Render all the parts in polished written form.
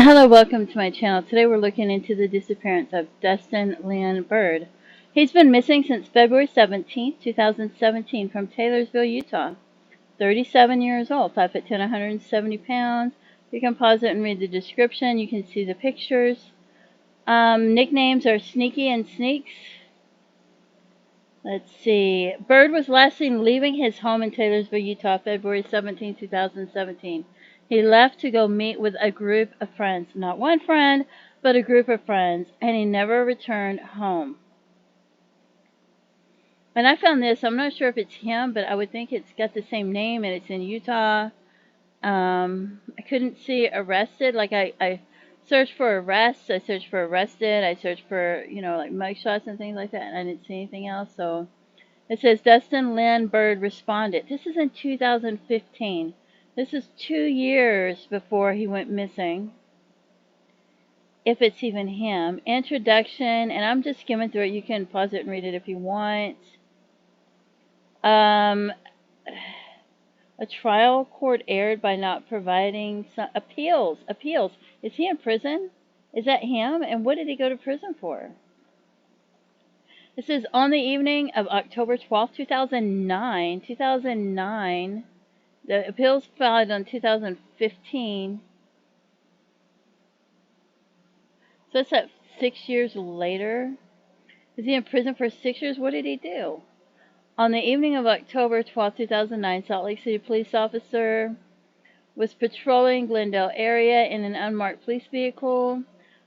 Hello, welcome to my channel. Today we're looking into the disappearance of Dustin Lynn Bird. He's been missing since February 17th, 2017 from Taylorsville, Utah. 37 years old, 5'10", 170 pounds. You can pause it and read the description. You can see the pictures. Nicknames are Sneaky and Sneaks. Let's see. Bird was last seen leaving his home in Taylorsville, Utah, February 17, 2017. He left to go meet with a group of friends. Not one friend, but a group of friends, and he never returned home. And I found this. I'm not sure if it's him, but I would think it's got the same name, and it's in Utah. I couldn't see arrested. Like I searched for arrests. I searched for arrested. I searched for, like mugshots and things like that, and I didn't see anything else. So it says Dustin Lynn Bird responded. This is in 2015. This is 2 years before he went missing. If it's even him. Introduction, and I'm just skimming through it. You can pause it and read it if you want. A trial court erred by not providing some appeals. Is he in prison? Is that him? And what did he go to prison for? This is on the evening of October 12th, 2009. 2009. The appeals filed on 2015. So it's at 6 years later. Is he in prison for 6 years? What did he do? On the evening of October 12, 2009, Salt Lake City police officer was patrolling Glendale area in an unmarked police vehicle.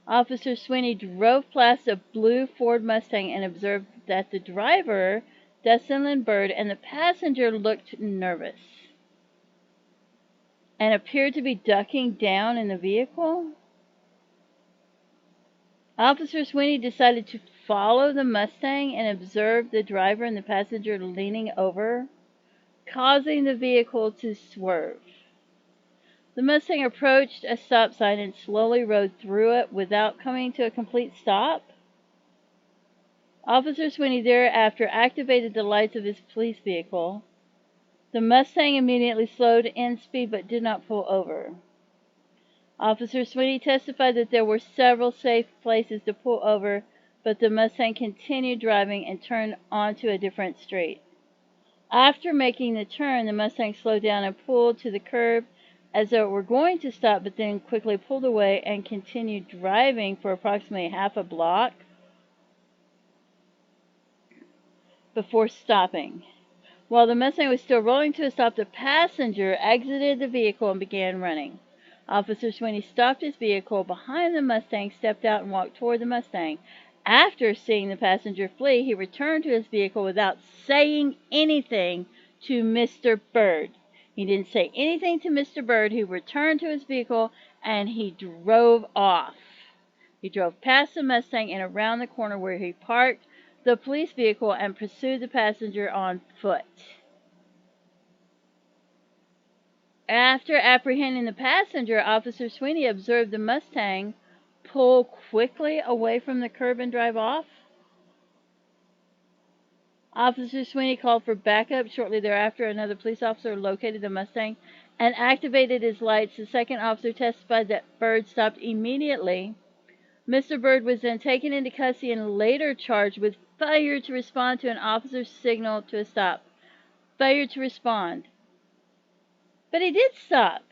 Officer Sweeney drove past a blue Ford Mustang and observed that the driver, Dustin Lynn Bird, and the passenger looked nervous and appeared to be ducking down in the vehicle. Officer Sweeney decided to follow the Mustang and observed the driver and the passenger leaning over, causing the vehicle to swerve. The Mustang approached a stop sign and slowly rode through it without coming to a complete stop. Officer Sweeney thereafter activated the lights of his police vehicle. The Mustang immediately slowed in speed but did not pull over. Officer Sweeney testified that there were several safe places to pull over, but the Mustang continued driving and turned onto a different street. After making the turn, the Mustang slowed down and pulled to the curb as though it were going to stop, but then quickly pulled away and continued driving for approximately half a block before stopping. While the Mustang was still rolling to a stop, the passenger exited the vehicle and began running. Officer Sweeney stopped his vehicle behind the Mustang, stepped out, and walked toward the Mustang. After seeing the passenger flee, he returned to his vehicle without saying anything to Mr. Bird. He didn't say anything to Mr. Bird, who returned to his vehicle, and he drove off. He drove past the Mustang and around the corner where he parked the police vehicle and pursued the passenger on foot. After apprehending the passenger, Officer Sweeney observed the Mustang pull quickly away from the curb and drive off. Officer Sweeney called for backup. Shortly thereafter, another police officer located the Mustang and activated his lights. The second officer testified that Bird stopped immediately. Mr. Bird was then taken into custody and later charged with failure to respond to an officer's signal to a stop. Failure to respond. But he did stop.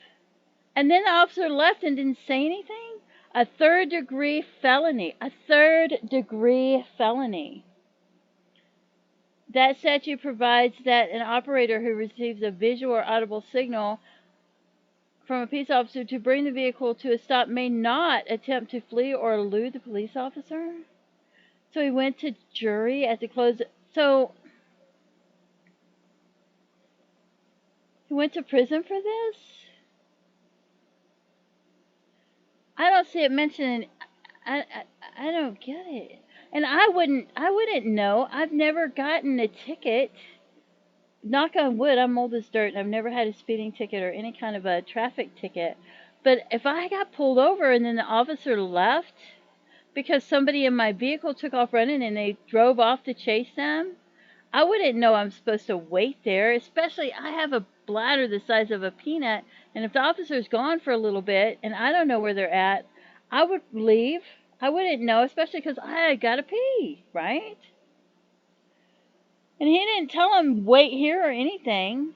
And then the officer left and didn't say anything? A third-degree felony. A third-degree felony. That statute provides that an operator who receives a visual or audible signal from a police officer to bring the vehicle to a stop may not attempt to flee or elude the police officer. So he went to jury at the close. So he went to prison for this? I don't see it mentioned. I don't get it. And I wouldn't know. I've never gotten a ticket. Knock on wood, I'm old as dirt, and I've never had a speeding ticket or any kind of a traffic ticket. But if I got pulled over and then the officer left because somebody in my vehicle took off running and they drove off to chase them, I wouldn't know I'm supposed to wait there. Especially, I have a bladder the size of a peanut, and if the officer's gone for a little bit and I don't know where they're at, I would leave. I wouldn't know, especially because I gotta pee, right? And he didn't tell him wait here or anything.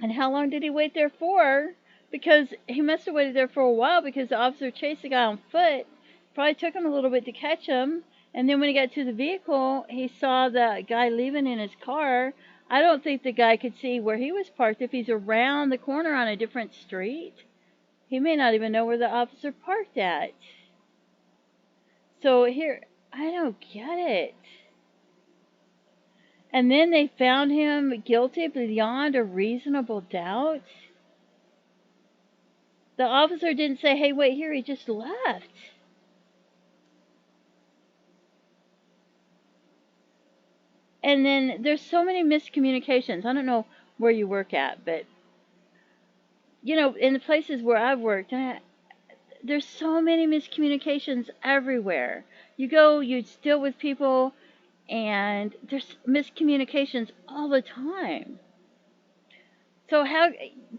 And how long did he wait there for? Because he must have waited there for a while because the officer chased the guy on foot. Probably took him a little bit to catch him. And then when he got to the vehicle, he saw the guy leaving in his car. I don't think the guy could see where he was parked. If he's around the corner on a different street, he may not even know where the officer parked at. So here, I don't get it. And then they found him guilty beyond a reasonable doubt. The officer didn't say, hey, wait here, he just left. And then there's so many miscommunications. I don't know where you work at, but, you know, in the places where I've worked, there's so many miscommunications everywhere. You go, you deal with people, and there's miscommunications all the time. So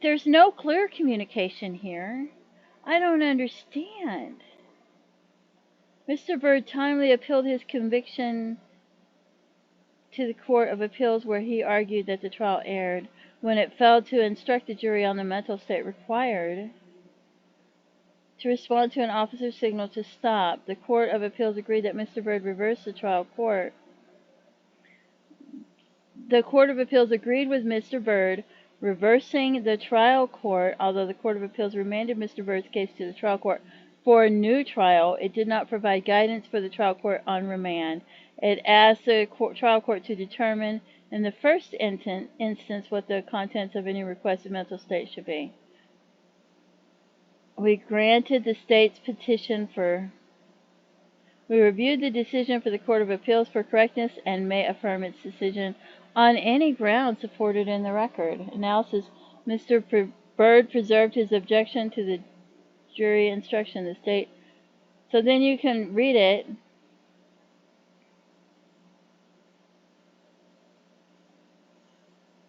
there's no clear communication here. I don't understand. Mr. Bird timely appealed his conviction to the Court of Appeals, where he argued that the trial erred when it failed to instruct the jury on the mental state required to respond to an officer's signal to stop. The Court of Appeals agreed that Mr. Bird reversed the trial court. The Court of Appeals agreed with Mr. Bird reversing the trial court, although the Court of Appeals remanded Mr. Bird's case to the trial court for a new trial. It did not provide guidance for the trial court on remand. It asked the trial court to determine in the first instance what the contents of any requested mental state should be. We granted the state's petition for... We reviewed the decision for the Court of Appeals for correctness and may affirm its decision on any ground supported in the record. Analysis: Mr. Bird preserved his objection to the jury instruction. The state... So then you can read it.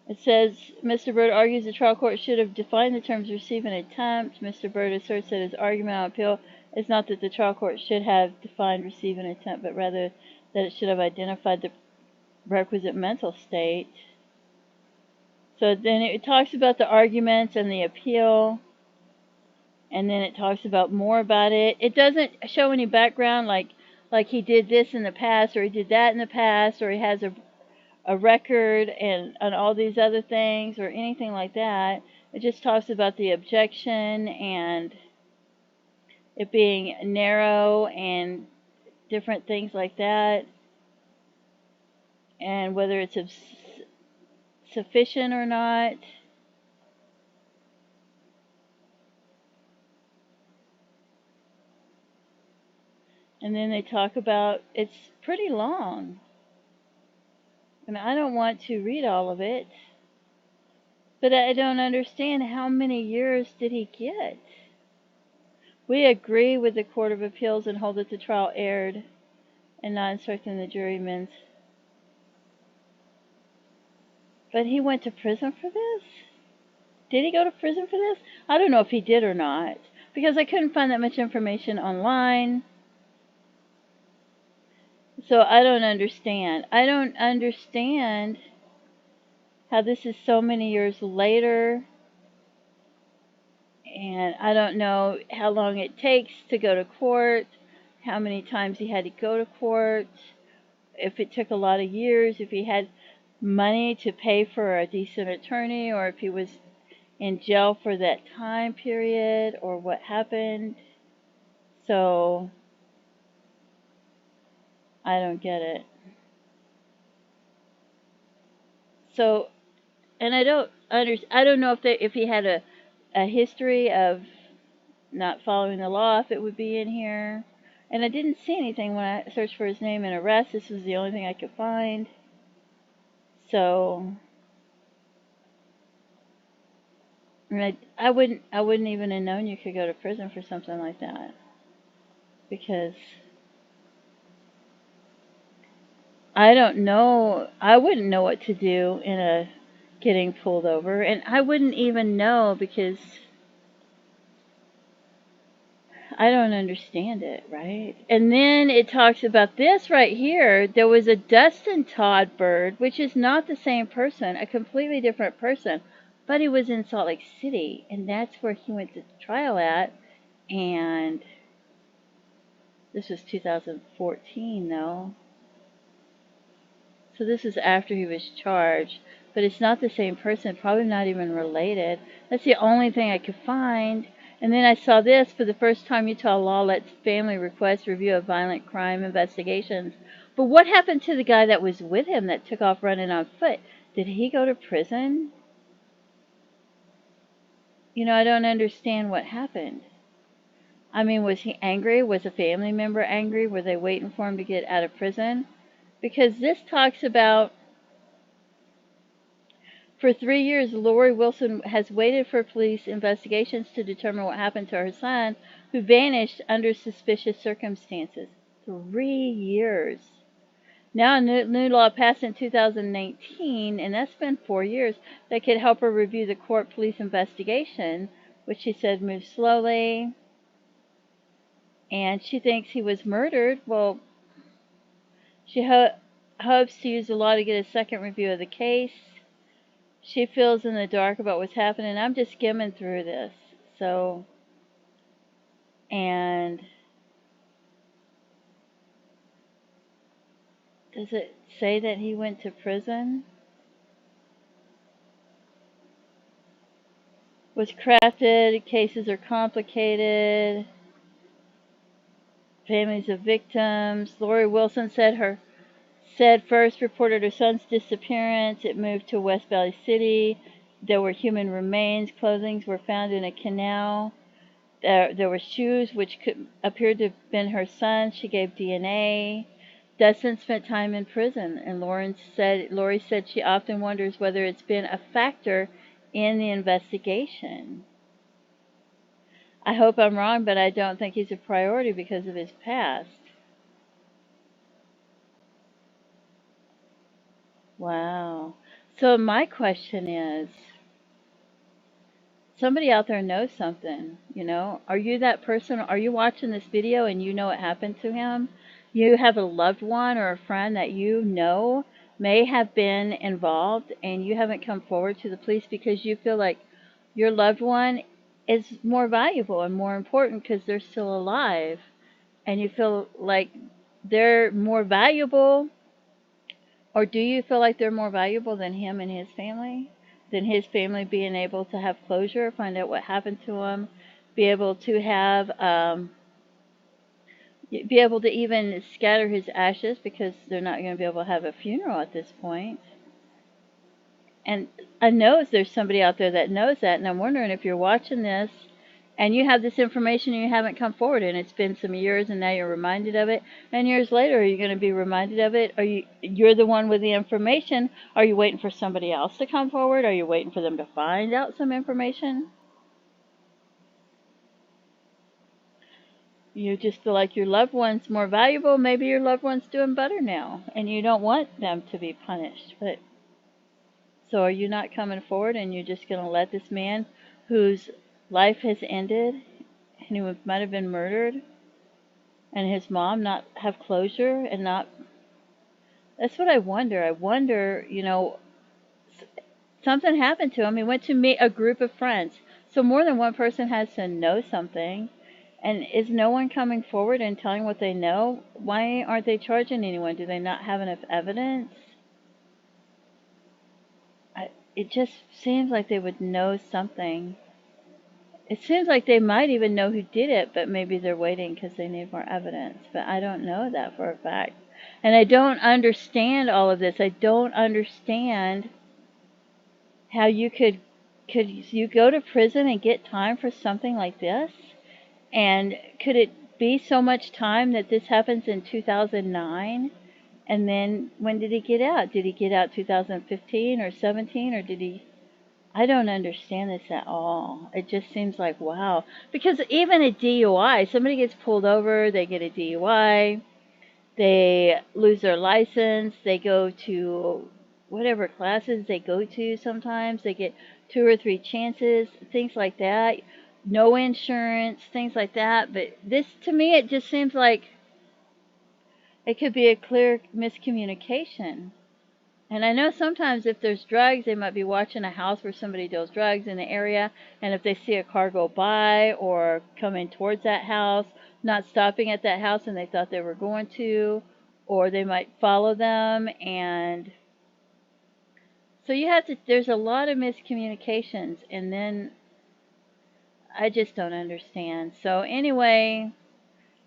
It says, Mr. Bird argues the trial court should have defined the terms receive and attempt. Mr. Bird asserts that his argument on appeal is not that the trial court should have defined receive and attempt, but rather that it should have identified the requisite mental state. So then it talks about the arguments and the appeal, and then it talks about more about it. It doesn't show any background like he did this in the past, or he did that in the past, or he has a record and all these other things or anything like that. It just talks about the objection and it being narrow and different things like that, and whether it's sufficient or not. And then they talk about, it's pretty long. And I don't want to read all of it, but I don't understand how many years did he get? We agree with the Court of Appeals and hold that the trial erred in not instructing the jurymen. But he went to prison for this? Did he go to prison for this? I don't know if he did or not, because I couldn't find that much information online. So I don't understand. I don't understand how this is so many years later. And I don't know how long it takes to go to court, how many times he had to go to court, if it took a lot of years, if he had money to pay for a decent attorney, or if he was in jail for that time period, or what happened. So I don't get it. So, and I don't know if he had a history of not following the law, if it would be in here. And I didn't see anything when I searched for his name and arrest. This was the only thing I could find. So, and I wouldn't even have known you could go to prison for something like that, because I don't know. I wouldn't know what to do in a getting pulled over, and I wouldn't even know, because I don't understand it, right? And then it talks about this right here. There was a Dustin Todd Bird, which is not the same person, a completely different person, but he was in Salt Lake City, and that's where he went to trial at. And this was 2014, though. So this is after he was charged, but it's not the same person, probably not even related. That's the only thing I could find. And then I saw this: for the first time, Utah law lets family request review of violent crime investigations. But what happened to the guy that was with him that took off running on foot? Did he go to prison? You know, I don't understand what happened. I mean, was he angry? Was a family member angry? Were they waiting for him to get out of prison? Because this talks about, for 3 years, Lori Wilson has waited for police investigations to determine what happened to her son, who vanished under suspicious circumstances. 3 years. Now a new law passed in 2019, and that's been 4 years, that could help her review the court police investigation, which she said moved slowly. And she thinks he was murdered. Well, she hopes to use the law to get a second review of the case. She feels in the dark about what's happening. I'm just skimming through this. So, and does it say that he went to prison? Was crafted, cases are complicated, families of victims. Lori Wilson said first reported her son's disappearance. It moved to West Valley City. There were human remains. Clothing were found in a canal. There were shoes which appeared to have been her son's. She gave DNA. Dustin spent time in prison, and Lori said she often wonders whether it's been a factor in the investigation. I hope I'm wrong, but I don't think he's a priority because of his past. Wow. So my question is, somebody out there knows something, you know? Are you that person? Are you watching this video and you know what happened to him? You have a loved one or a friend that you know may have been involved, and you haven't come forward to the police because you feel like your loved one is more valuable and more important because they're still alive, and you feel like they're more valuable. Or do you feel like they're more valuable than him and his family? Than his family being able to have closure, find out what happened to him, be able to have, be able to even scatter his ashes, because they're not going to be able to have a funeral at this point. And I know there's somebody out there that knows that, and I'm wondering if you're watching this and you have this information and you haven't come forward, and it's been some years and now you're reminded of it, and years later are you going to be reminded of it? Are you're the one with the information? Are you waiting for somebody else to come forward? Are you waiting for them to find out some information? You just feel like your loved one's more valuable. Maybe your loved one's doing better now and you don't want them to be punished. But so are you not coming forward, and you're just going to let this man whose life has ended and who might have been murdered, and his mom not have closure and not... That's what I wonder. I wonder, you know, something happened to him. He went to meet a group of friends. So more than one person has to know something. And is no one coming forward and telling what they know? Why aren't they charging anyone? Do they not have enough evidence? It just seems like they would know something. It seems like they might even know who did it, but maybe they're waiting because they need more evidence. But I don't know that for a fact. And I don't understand all of this. I don't understand how you could you go to prison and get time for something like this? And could it be so much time that this happens in 2009? And then when did he get out? Did he get out 2015 or 17, or did he... I don't understand this at all. It just seems like, wow. Because even a DUI, somebody gets pulled over, they get a DUI, they lose their license, they go to whatever classes they go to sometimes, they get 2 or 3 chances, things like that. no insurance, things like that. But this, to me, it just seems like it could be a clear miscommunication. And I know sometimes if there's drugs, they might be watching a house where somebody deals drugs in the area, and if they see a car go by or coming towards that house, not stopping at that house and they thought they were going to, or they might follow them. And so there's a lot of miscommunications, and then I just don't understand. So anyway,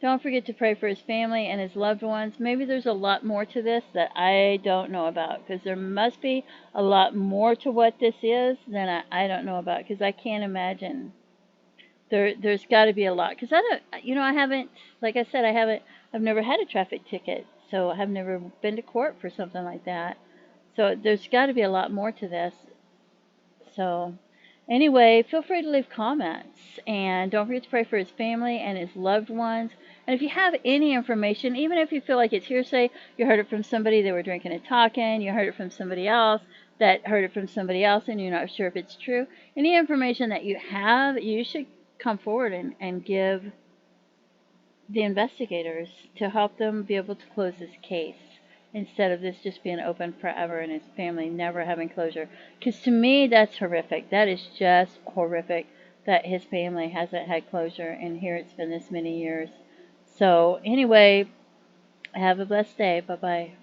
don't forget to pray for his family and his loved ones. Maybe there's a lot more to this that I don't know about, because there must be a lot more to what this is than I don't know about, because I can't imagine. There's got to be a lot, because I don't, I haven't, like I said, I've never had a traffic ticket, so I've never been to court for something like that. So there's got to be a lot more to this. So anyway, feel free to leave comments, and don't forget to pray for his family and his loved ones. And if you have any information, even if you feel like it's hearsay, you heard it from somebody that were drinking and talking, you heard it from somebody else that heard it from somebody else, and you're not sure if it's true, any information that you have, you should come forward and give the investigators to help them be able to close this case, instead of this just being open forever and his family never having closure. Because to me, that's horrific. That is just horrific that his family hasn't had closure, and here it's been this many years. So anyway, have a blessed day. Bye-bye.